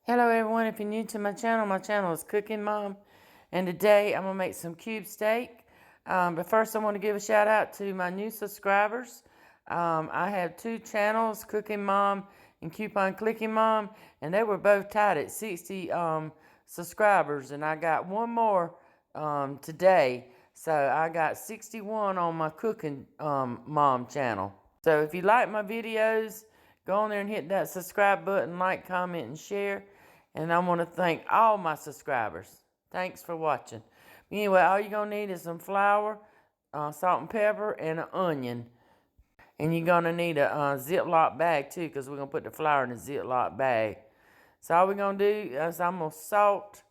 Hello everyone, if you're new to my channel is Cooking Mom, and today I'm going to make some cube steak. But first I want to give a shout out to my new subscribers. I have two channels, Cooking Mom and Coupon Clicking Mom, and they were both tied at 60 subscribers, and I got one more today. So I got 61 on my Cooking Mom channel. So if you like my videos, go on there and hit that subscribe button, like, comment, and share. And I want to thank all my subscribers. Thanks for watching. Anyway, all you're going to need is some flour, salt and pepper, and an onion. And you're going to need a Ziploc bag too, because we're going to put the flour in a Ziploc bag. So all we're going to do is I'm going to salt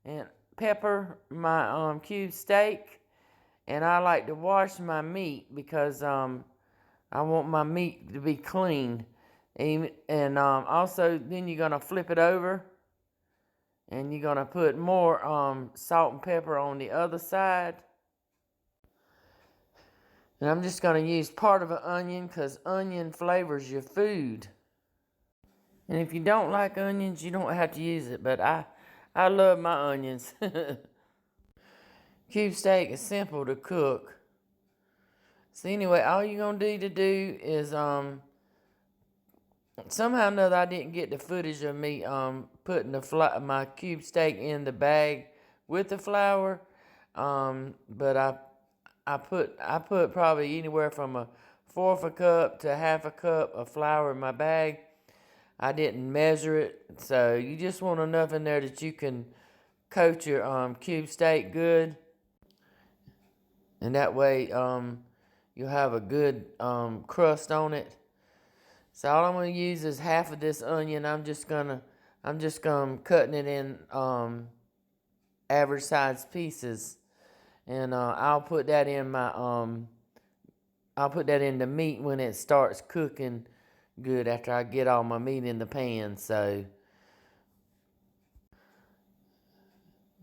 and pepper my cube steak. And I like to wash my meat because I want my meat to be clean. And also then you're going to flip it over. And you're going to put more salt and pepper on the other side. And I'm just going to use part of an onion because onion flavors your food. And if you don't like onions, you don't have to use it. But I love my onions. Cube steak is simple to cook. So anyway, all you're going to do is somehow or another, I didn't get the footage of me putting my cube steak in the bag with the flour, but I put probably anywhere from a fourth of a cup to half a cup of flour in my bag. I didn't measure it, so you just want enough in there that you can coat your cube steak good, and that way you'll have a good crust on it. So all I'm going to use is half of this onion. I'm just gonna cutting it in average size pieces, and I'll put that in my I'll put that in the meat when it starts cooking good after I get all my meat in the pan. So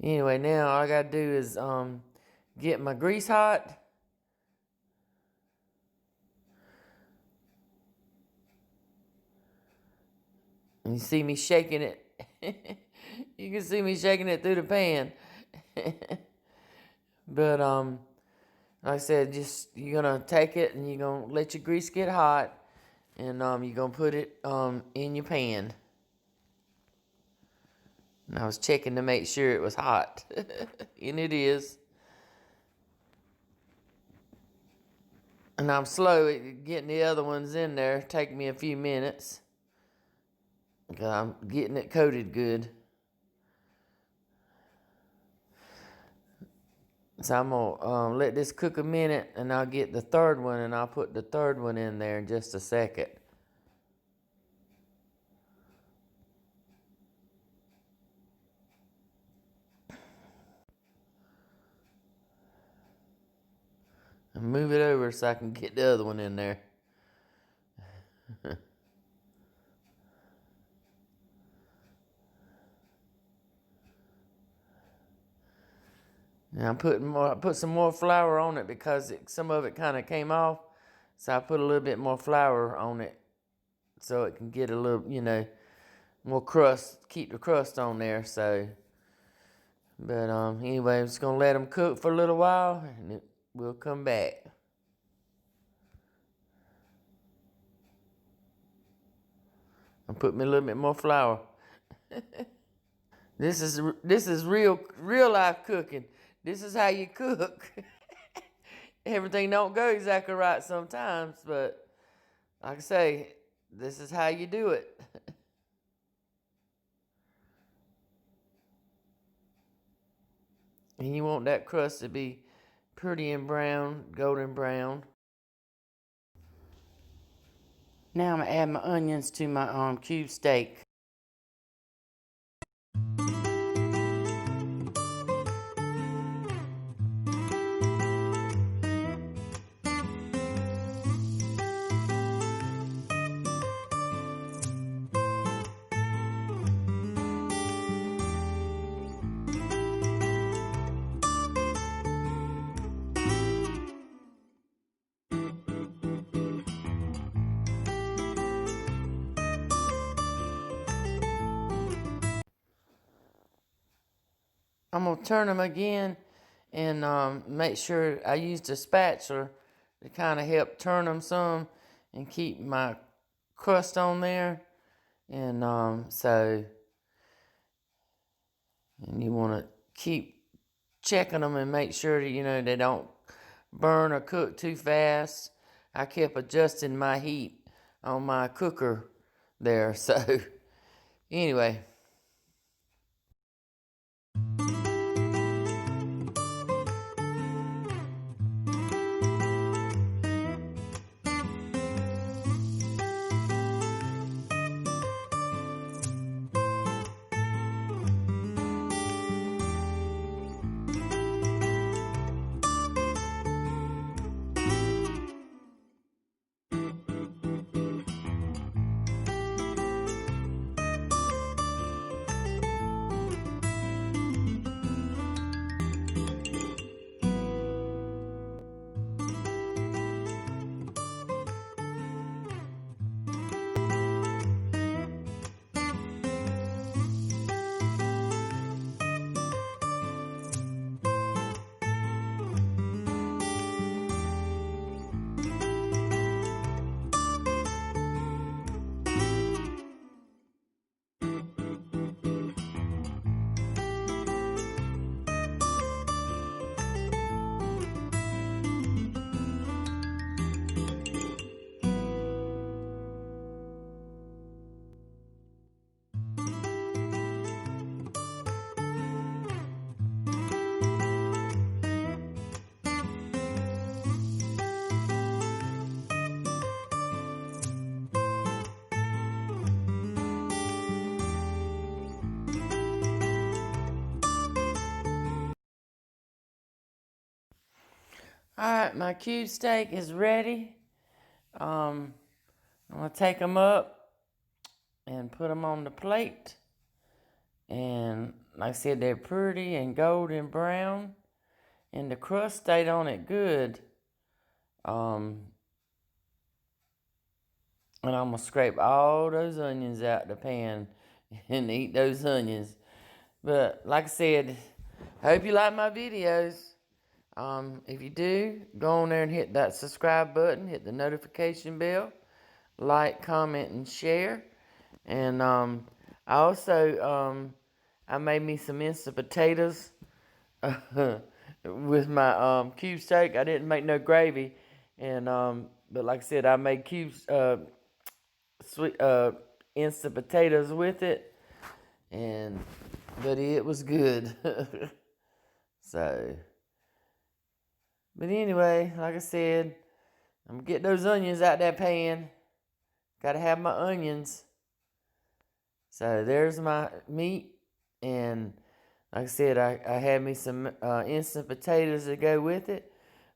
anyway, now all I gotta do is get my grease hot. You see me shaking it. You can see me shaking it through the pan. But like I said, just you're gonna take it and you're gonna let your grease get hot, and you're gonna put it in your pan. And I was checking to make sure it was hot. And it is. And I'm slow at getting the other ones in there. Take me a few minutes. I'm getting it coated good. So I'm going to let this cook a minute, and I'll get the third one, and I'll put the third one in there in just a second. And move it over so I can get the other one in there. Now I put some more flour on it because some of it kind of came off. So I put a little bit more flour on it so it can get a little, more crust, keep the crust on there. So, but anyway, I'm just going to let them cook for a little while, and we'll come back. I'll put me a little bit more flour. This is real life cooking. This is how you cook. Everything don't go exactly right sometimes, but like I say, this is how you do it. And you want that crust to be pretty and brown, golden brown. Now I'm gonna add my onions to my cube steak. I'm going to turn them again and make sure I used a spatula to kind of help turn them some and keep my crust on there. And and you want to keep checking them and make sure that, you know, they don't burn or cook too fast. I kept adjusting my heat on my cooker there. So anyway. Alright, my cube steak is ready. I'm going to take them up and put them on the plate. And like I said, they're pretty and golden brown. And the crust stayed on it good. And I'm going to scrape all those onions out the pan and eat those onions. But like I said, I hope you like my videos. If you do, go on there and hit that subscribe button, hit the notification bell, like, comment, and share. And I also I made me some instant potatoes with my cube steak. I didn't make no gravy, and but like I said, I made cubes sweet instant potatoes with it, but it was good. So. But anyway, like I said, I'm going to get those onions out that pan. Got to have my onions. So there's my meat. And like I said, I had me some instant potatoes to go with it.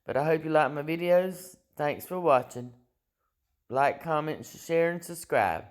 But I hope you like my videos. Thanks for watching. Like, comment, share, and subscribe.